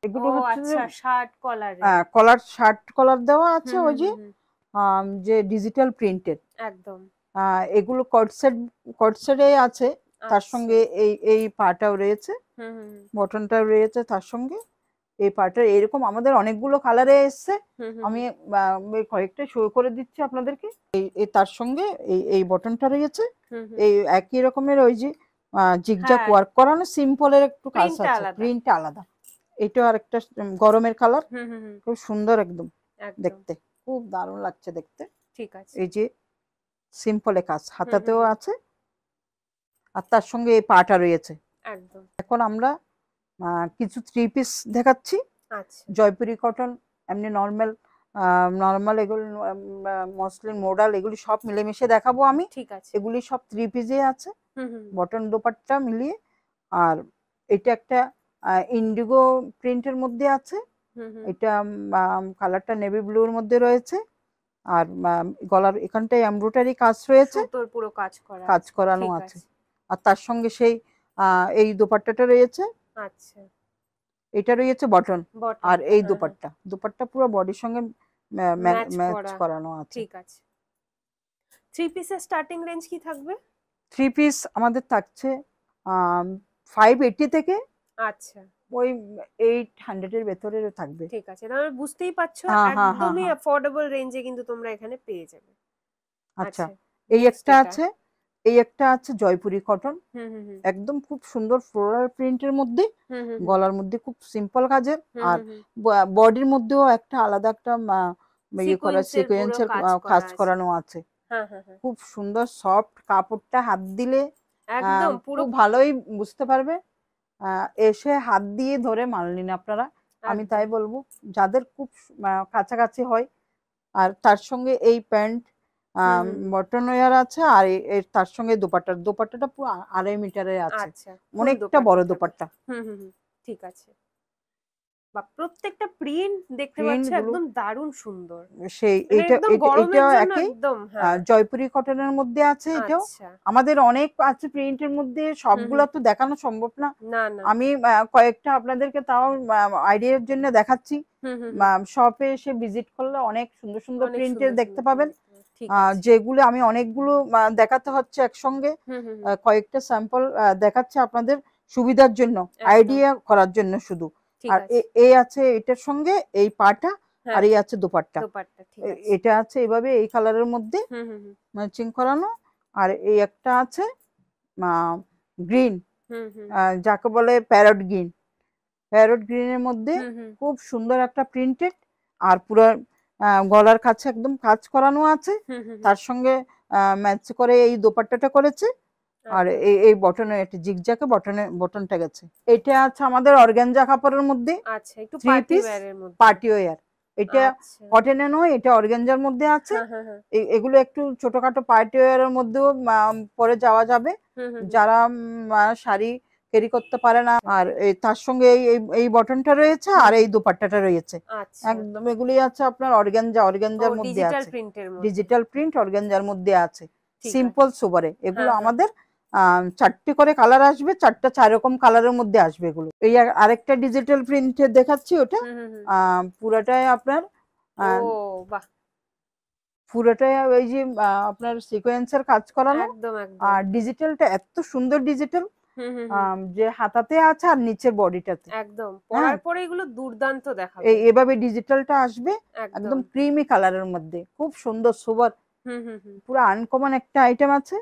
Speaker 2: এগুলো হচ্ছে
Speaker 1: শার্ট কলার,
Speaker 2: শার্ট কলার দেওয়া আছে, ওই যে ডিজিটাল প্রিন্টেড একদম। এগুলো কটসেটে আছে, তার সঙ্গে এই পাটাও রয়েছে, বটনটাও রয়েছে তার সঙ্গে। এই পার্টের এরকম আমাদের অনেকগুলো কালারে এসছে, আমি কয়েকটা শো করে দিচ্ছি আপনাদেরকে। এই তার সঙ্গে এই বটনটা রয়েছে, এই একই রকমের ওই যে জিগজ্যাগ ওয়ার্ক করানো, সিম্পলের একটু কাজ আছে, প্রিন্ট আলাদা। এটা আরেকটা গরমের কালার, খুব সুন্দর একদম দেখতে, খুব দারুণ লাগছে দেখতে।
Speaker 1: ঠিক আছে,
Speaker 2: এই যে সিম্পলে কাজ, হাতাতেও আছে, আর তার সঙ্গে এই পাটা রয়েছে একদম। এখন আমরা কিছু 3 পিস দেখাচ্ছি। আচ্ছা, জয়পুরি কটন, এমনি নর্মাল এগুলো মসলিন মডাল, এগুলি সব মিলেমিশে দেখাবো আমি। ঠিক আছে, এগুলি সব 3 পিসে আছে, বটন দোপাট্টা মিলিয়ে। আর এটা একটা ইন্ডিগো প্রিন্টের মধ্যে আছে, এটা কালারটা নেভি ব্লুর মধ্যে রয়েছে, আর গলার এখানটায় এমব্রয়ডারি কাজ রয়েছে, পুরো কাজ করানো আছে। আর তার সঙ্গে সেই এই দোপাট্টাটা রয়েছে। আচ্ছা, এটা রয়েছে বটন, আর এই দোপাট্টা পুরো বডির সঙ্গে ম্যাচ করানো আছে। ঠিক আছে,
Speaker 1: 3 পিসের স্টার্টিং রেঞ্জ কি থাকবে?
Speaker 2: 3 পিস আমাদের থাকছে 580 থেকে, আচ্ছা, ওই 800 এর ভেতরে থাকবে।
Speaker 1: ঠিক আছে, তাহলে বুঝতেই পারছো একদমই অ্যাফোর্ডেবল রেঞ্জে কিন্তু তোমরা এখানে পেয়ে যাবে।
Speaker 2: আচ্ছা, এই একটা আছে জয়পুরি কটন, একদম খুব সুন্দর ফ্লোরাল প্রিন্টের মধ্যে, গলার মধ্যে খুব সিম্পল কাজের, আর বডির মধ্যেও একটা আলাদা একটা সিকোয়েন্সের কাজ করানো আছে। খুব সুন্দর সফট, কাপড়টা হাত দিলে একদম পুরো ভালোই বুঝতে পারবে, এসে হাত দিয়ে ধরে মাল নিন আপনারা, আমি তাই বলবো, যাদের খুব কাছাকাছি হয়। আর তার সঙ্গে এই প্যান্ট বটন ওয়্যার আছে, আর এর তার সঙ্গে দোপাট্টাটা পুরো 2.5 মিটারের আছে, অনেকটা বড় দোপাট্টা।
Speaker 1: ঠিক আছে, বা প্রত্যেকটা প্রিন্ট দেখতে পাচ্ছ একদম দারুণ সুন্দর।
Speaker 2: সেই এটা একই জয়পুরি কটনের মধ্যে আছে। এটাও আমাদের অনেক আছে প্রিন্টের মধ্যে, সবগুলো তো দেখানো সম্ভব না, আমি কয়েকটা আপনাদেরকে তাও আইডিয়ার জন্য দেখাচ্ছি। শপে এসে ভিজিট করলে অনেক সুন্দর সুন্দর প্রিন্টের দেখতে পাবেন, যেগুলো আমি অনেকগুলো দেখাতে হচ্ছে একসঙ্গে, কয়েকটা স্যাম্পল দেখাচ্ছে আপনাদের সুবিধার জন্য, আইডিয়া করার জন্য শুধু। আর এই আছে এটার সঙ্গে এই পাটা, আর এই আছে দোপাট্টা, এটা আছে এভাবে এই কালারের মধ্যে ম্যাচিং করানো। আর এই একটা আছে গ্রিন, যাকে বলে প্যারট গ্রিনের মধ্যে খুব সুন্দর একটা প্রিন্টেড, আর পুরো গলার কাছে একদম কাজ করানো আছে, তার সঙ্গে ম্যাচ করে এই দোপাট্টাটা করেছে, আর এই বটনে একটা জিগজ্যাগে বটনটা গেছে। এটা আছে আমাদের অর্গানজা কাপড়ের মধ্যে, আচ্ছা, একটু পার্টি ওয়্যার। এটা কটনে নয়, এটা অর্গানজার মধ্যে আছে। এগুলো একটু ছোটখাটো পার্টি ওয়্যারের মধ্যেও পরে যাওয়া যাবে, যারা শাড়ি ক্যারি করতে পারে না। আর তার সঙ্গে এই বটনটা রয়েছে, আর এই দোপাট্টাটা রয়েছে, একদম এগুলি আছে আপনার অর্গানজার মধ্যে আছে, ডিজিটাল প্রিন্ট অর্গানজার মধ্যে আছে, সিম্পল সোবারে। এগুলো আমাদের 4টে করে কালার আসবে, 4 রকম কালারের মধ্যে আসবে এগুলো। এই আরেকটা ডিজিটাল প্রিন্টের দেখাচ্ছি, ওটা পুরোটাই আপনার পুরোটাই ওই যে আপনার সিকোয়েন্সের কাজ করানো, আর ডিজিটালটা এত সুন্দর ডিজিটাল, যে হাতাতে আছে আর নিচের বডিটাতে একদম পরার পরে এগুলো দুর্দান্ত দেখাবে। এইভাবে ডিজিটালটা আসবে একদম ক্রিমি কালারের মধ্যে, খুব সুন্দর সোবার, পুরো আনকমন একটা আইটেম আছে।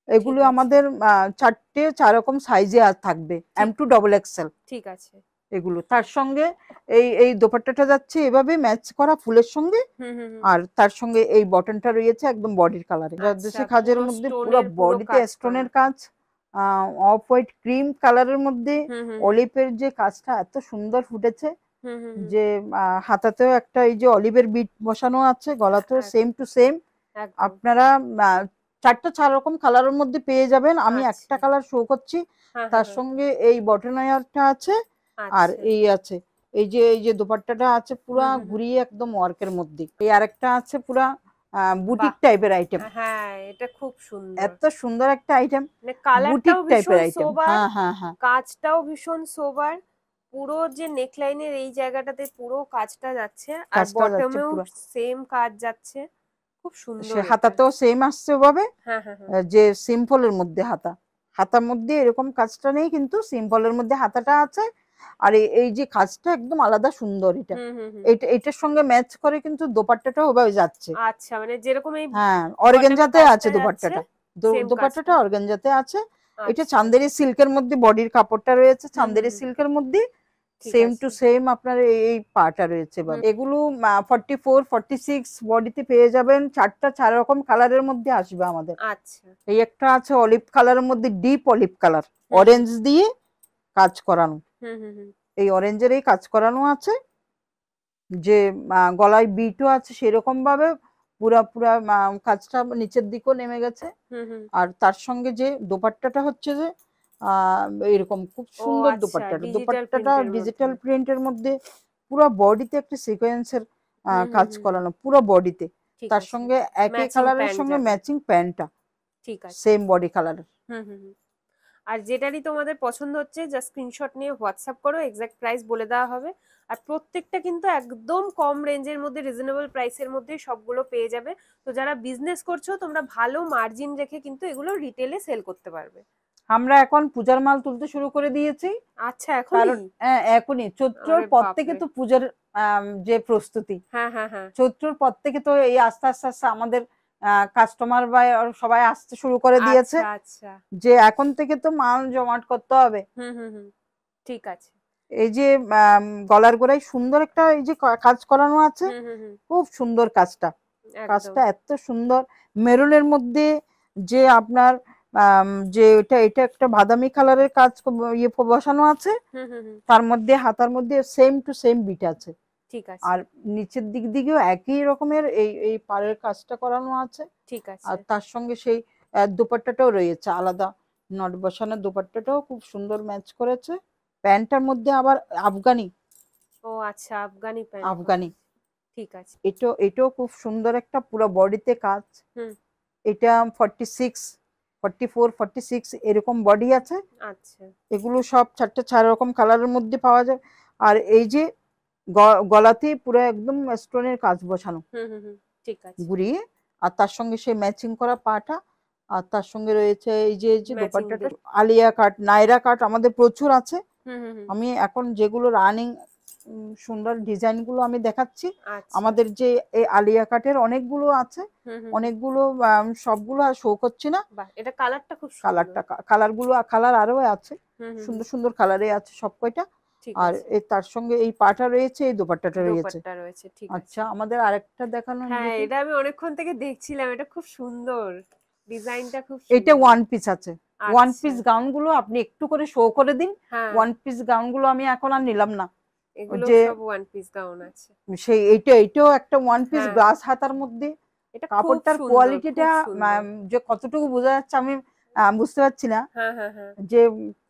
Speaker 2: এগুলো আমাদের 4 রকম সাইজে থাকবে, M2 XXL। ঠিক আছে, এগুলো তার সঙ্গে এই দোপাট্টাটা যাচ্ছে এভাবে ম্যাচ করা ফুলের সঙ্গে, আর তার সঙ্গে এই বটনটা রয়েছে একদম বডির কালারে, জর্জেসি কাজের মধ্যে পুরো বডিতে স্টোনের কাজ, অফ হোয়াইট ক্রিম কালারের মধ্যে অলিভের যে কাজটা এত সুন্দর ফুটেছে, যে হাতাতেও একটা এই যে অলিভের বিট বসানো আছে, গলাতেও সেম টু সেম। আপনারা 4 রকম কালারের মধ্যে পেয়ে যাবেন, আমি একটা কালার শো করছি, তার সঙ্গে এই বটন ওয়্যারটা আছে, আর এই আছে এই যে দোপাট্টাটা আছে পুরা ঘুরিয়ে একদম ওয়ার্কের মধ্যে। এই আরেকটা আছে পুরা বুটিক টাইপের আইটেম, হ্যাঁ এটা খুব সুন্দর, এত সুন্দর একটা আইটেম, মানে কালারটাও ভীষণ সোবার, হ্যাঁ কাজটাও ভীষণ সোবার, পুরো যে নেকলাইনের এই জায়গাটাতে পুরো কাজটা যাচ্ছে, আর বটমেও সেম কাজ যাচ্ছে, খুব সুন্দর। হাতাতেও সেম আসছে ওভাবে, যে সিম্পলের মধ্যে হাতার মধ্যে এরকম কাজটা নেই, কিন্তু সিম্পলের মধ্যে হাতাটা আছে, আর এই যে কাজটা একদম আলাদা সুন্দর, এটা এটার সঙ্গে ম্যাচ করে কিন্তু দোপাট্টাটাও ওভাবে যাচ্ছে।
Speaker 1: আচ্ছা, মানে যেরকম এই
Speaker 2: হ্যাঁ অর্গানজাতে আছে দোপাট্টাটা, দোপাট্টাটা অর্গানজাতে আছে। এটা চান্দেরি সিল্কের মধ্যে বডির কাপড়টা রয়েছে, চান্দেরি সিল্কের মধ্যে সেম টু সেম আপনার এই পাটা রয়েছে। এগুলো 44 46 বডিতে পেয়ে যাবেন, 4 রকম কালারের মধ্যে আসবে আমাদের।
Speaker 1: আচ্ছা, এই
Speaker 2: একটা আছে অলিভ কালারের মধ্যে, ডিপ অলিভ কালার, অরেঞ্জ দিয়ে কাজ করানো, এই অরেঞ্জের এই কাজ করানো আছে, যে গলায় বিটও আছে সেরকম ভাবে পুরা পুরা কাজটা নিচের দিকেও নেমে গেছে। আর তার সঙ্গে যে দোপাট্টাটা হচ্ছে যে এরকম খুব সুন্দর দোপাট্টাটা ডিজিটাল প্রিন্টের মধ্যে পুরো বডিতে একটা সিকোয়েন্সের কাজ করানো পুরো বডিতে, তার সঙ্গে একই কালারের সঙ্গে ম্যাচিং প্যান্টটা
Speaker 1: ঠিক আছে
Speaker 2: সেম বডি কালারের।
Speaker 1: আর যেটারই তোমাদের পছন্দ হচ্ছে জাস্ট স্ক্রিনশট নিয়ে হোয়াটসঅ্যাপ করো, এক্সাক্ট প্রাইস বলে দেওয়া হবে। আর প্রত্যেকটা কিন্তু একদম কম রেঞ্জের মধ্যে, রিজনেবল প্রাইসের মধ্যে সবগুলো পেয়ে যাবে। তো যারা বিজনেস করছো তোমরা ভালো মার্জিন রেখে কিন্তু এগুলো রিটেলে সেল করতে পারবে।
Speaker 2: আমরা এখন পূজার মাল তুলতে শুরু করে দিয়েছি।
Speaker 1: আচ্ছা, এখনই?
Speaker 2: হ্যাঁ এখনই, চৈত্রর পর থেকে তো পূজার যে প্রস্তুতি,
Speaker 1: হ্যাঁ হ্যাঁ হ্যাঁ,
Speaker 2: চৈত্রর পর থেকে তো এই আস্তে আস্তে আস্তে আমাদের কাস্টমার বা সবাই আসতে শুরু করে দিয়েছে।
Speaker 1: আচ্ছা,
Speaker 2: যে এখন থেকে তো মাল জমাট করতে হবে।
Speaker 1: ঠিক আছে।
Speaker 2: এই যে গলার গোড়ায় সুন্দর একটা এই যে কাজ করানো আছে, খুব সুন্দর কাজটা, কাজটা এত সুন্দর। মেরুনের মধ্যে যে আপনার যে এটা একটা বাদামি কালারের কাজ ইয়ে বসানো আছে, তার মধ্যে হাতার মধ্যে সেম টু সেম বিট আছে।
Speaker 1: ঠিক আছে।
Speaker 2: আর নিচের দিক দিকেও একই রকমের এই পাড়ের কাজটা করানো আছে।
Speaker 1: ঠিক আছে।
Speaker 2: আর তার সঙ্গে সেই দোপাট্টাটাও রয়েছে আলাদা, নট বসানো দোপাট্টাটাও খুব সুন্দর ম্যাচ করেছে। প্যান্টটার মধ্যে আবার আফগানি,
Speaker 1: ও আচ্ছা, আফগানি প্যান্ট,
Speaker 2: আফগানি,
Speaker 1: ঠিক আছে।
Speaker 2: এটাও খুব সুন্দর একটা পুরো বডিতে কাজ। এটা 46 44 46 এরকম বডি আছে। আচ্ছা, এগুলো সব 4 রকম কালারের মধ্যে পাওয়া যায়। আর এই যে গলাতে পুরো একদম স্টোনের কাজ বসানো, ঠিক আছে, ঘুরিয়ে, আর তার সঙ্গে সেই ম্যাচিং করা পাটা, আর তার সঙ্গে রয়েছে এই যে দোপাট্টাটা আলিয়া কাট, নাইরা কাট আমাদের প্রচুর আছে। আমি এখন যেগুলো রানিং সুন্দর ডিজাইন গুলো আমি দেখাচ্ছি, আমাদের যে এই আলিয়া কাটের অনেকগুলো আছে, অনেকগুলো, সবগুলো আর শো করছি না।
Speaker 1: এটা কালারটা খুব
Speaker 2: সুন্দর, কালার আরো আছে, সুন্দর সুন্দর কালারে আছে সব কয়টা। আর তার সঙ্গে এই পাটা রয়েছে, এই দোপাট্টাটা রয়েছে। আচ্ছা, আমাদের আরেকটা দেখানো,
Speaker 1: হ্যাঁ এটা আমি অনেকক্ষণ থেকে দেখছিলাম, এটা খুব সুন্দর ডিজাইনটা, খুব
Speaker 2: এটা ওয়ান পিস আছে। ওয়ান পিস গাউন গুলো আপনি একটু করে শো করে দিন। ওয়ান পিস গাউন গুলো আমি এখন আর নিলাম না,
Speaker 1: এগুলো সব ওয়ান পিস গাউন আছে।
Speaker 2: সেই এটাও একটা ওয়ান পিস গ্লাস হাতার মধ্যে, কাপড়টার কোয়ালিটিটা যে কতটুকু বোঝা যাচ্ছে আমি বুঝতে পারছি না, যে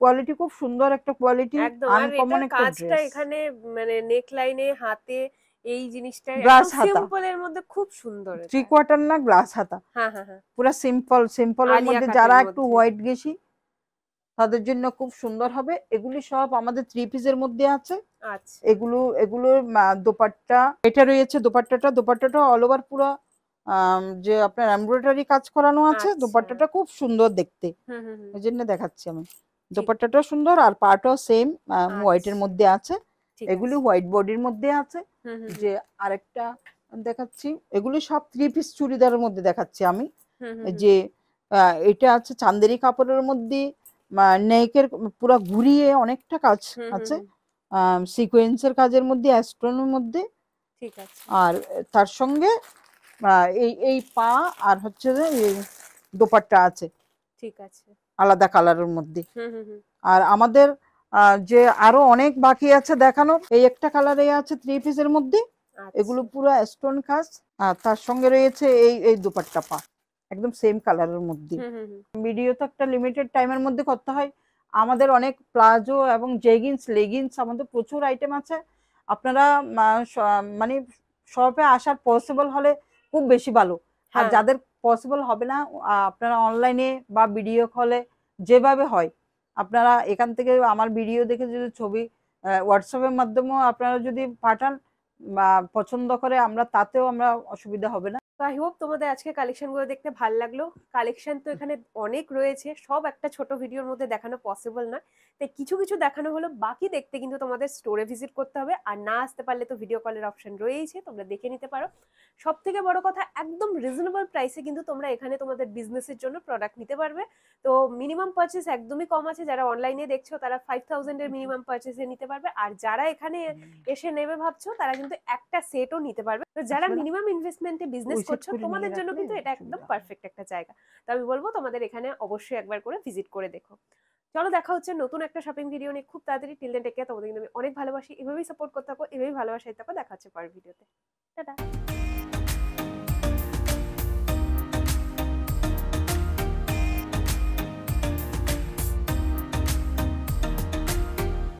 Speaker 2: কোয়ালিটি খুব সুন্দর একটা কোয়ালিটি, আনকমন একটা ড্রেস।
Speaker 1: এখানে মানে নেক লাইনে হাতে এই জিনিসটা একদম সিম্পল এর মধ্যে খুব সুন্দর,
Speaker 2: 3/4 না গ্লাস হাতা, পুরো সিম্পল এর মধ্যে যারা একটু হোয়াইট গেছি তাদের জন্য খুব সুন্দর হবে। এগুলি সব আমাদের 3 পিসের মধ্যে আছে। আচ্ছা, এগুলোর দোপাট্টা এটা রয়েছে, দোপাট্টাটা অল ওভার পুরো যে আপনার এমব্রয়ডারি কাজ করানো আছে। দোপাট্টাটা খুব সুন্দর দেখতে, ওই জন্য দেখাচ্ছি আমি। দোপাট্টাটা সুন্দর, আর পাটাও সেম হোয়াইটের মধ্যে আছে। এগুলি হোয়াইট বডির মধ্যে আছে। যে আরেকটা দেখাচ্ছি, এগুলি সব 3 পিস চুড়িদারের মধ্যে দেখাচ্ছি আমি। যে এটা আছে চান্দেরি কাপড়ের মধ্যে, নেকের পুরো ঘুরিয়ে অনেকটা কাজ আছে, সিকোয়েন্সের কাজের মধ্যে, স্টোনের মধ্যে। ঠিক আছে। আর তার সঙ্গে এই পা আর হচ্ছে যে এই দোপাট্টা আছে, ঠিক আছে, আলাদা কালারের মধ্যে। আর আমাদের যে আরো অনেক বাকি আছে দেখানোর, এই একটা কালারে আছে 3 পিসের মধ্যে, এগুলো পুরো স্টোন কাজ। আর তার সঙ্গে রয়েছে এই দোপাট্টা পা একদম সেম কালারের মধ্যে। ভিডিও তো একটা লিমিটেড টাইমের মধ্যে করতে হয়। আমাদের অনেক প্লাজো এবং জেগিন্স, লেগিংস, আমাদের প্রচুর আইটেম আছে। আপনারা মানে শপে আসার পসিবল হলে খুব বেশি ভালো, আর যাদের পসিবল হবে না আপনারা অনলাইনে বা ভিডিও কলে যেভাবে হয় আপনারা এখান থেকে আমার ভিডিও দেখে যদি ছবি হোয়াটসঅ্যাপের মাধ্যমেও আপনারা যদি পাঠান বা পছন্দ করে, আমরা তাতেও আমরা অসুবিধা হবে না।
Speaker 1: আই হোপ তোমাদের আজকে কালেকশন গুলো দেখতে ভালো লাগলো। কালেকশন তো এখানে অনেক রয়েছে, সব একটা ছোট ভিডিওর মধ্যে দেখানো পসিবল না, তাই কিছু কিছু দেখানো হলো, বাকি দেখতে কিন্তু তোমাদের স্টোরে ভিজিট করতে হবে। আর না আসতে পারলে তো ভিডিও কলের অপশন রয়েছে, তোমরা দেখে নিতে পারো। সব থেকে বড় কথা, একদম রিজনেবল প্রাইসে কিন্তু তোমরা এখানে তোমাদের বিজনেসের জন্য প্রোডাক্ট নিতে পারবে। তো মিনিমাম পারচেস একদমই কম আছে, যারা অনলাইনে দেখছো তারা 5000 এর মিনিমাম পারচেসে নিতে পারবে, আর যারা এখানে এসে নেবে ভাবছো তারা কিন্তু একটা সেটও নিতে পারবে। তো যারা মিনিমাম ইনভেস্টমেন্টে বিজনেস করছো তোমাদের জন্য কিন্তু এটা একদম পারফেক্ট একটা জায়গা। তো আমি বলবো তোমাদের এখানে অবশ্যই একবার করে ভিজিট করে দেখো। চলো দেখা হচ্ছে নতুন একটা শপিং ভিডিও নিয়ে খুব তাড়াতাড়ি। টিল দেন টেক কেয়ার, তোমাদের কিন্তু আমি অনেক ভালোবাসি, এভাবেই সাপোর্ট করতে থাকো, এভাবেই ভালোবাসায় থাকো। দেখা হচ্ছে পরের ভিডিওতে। টাটা।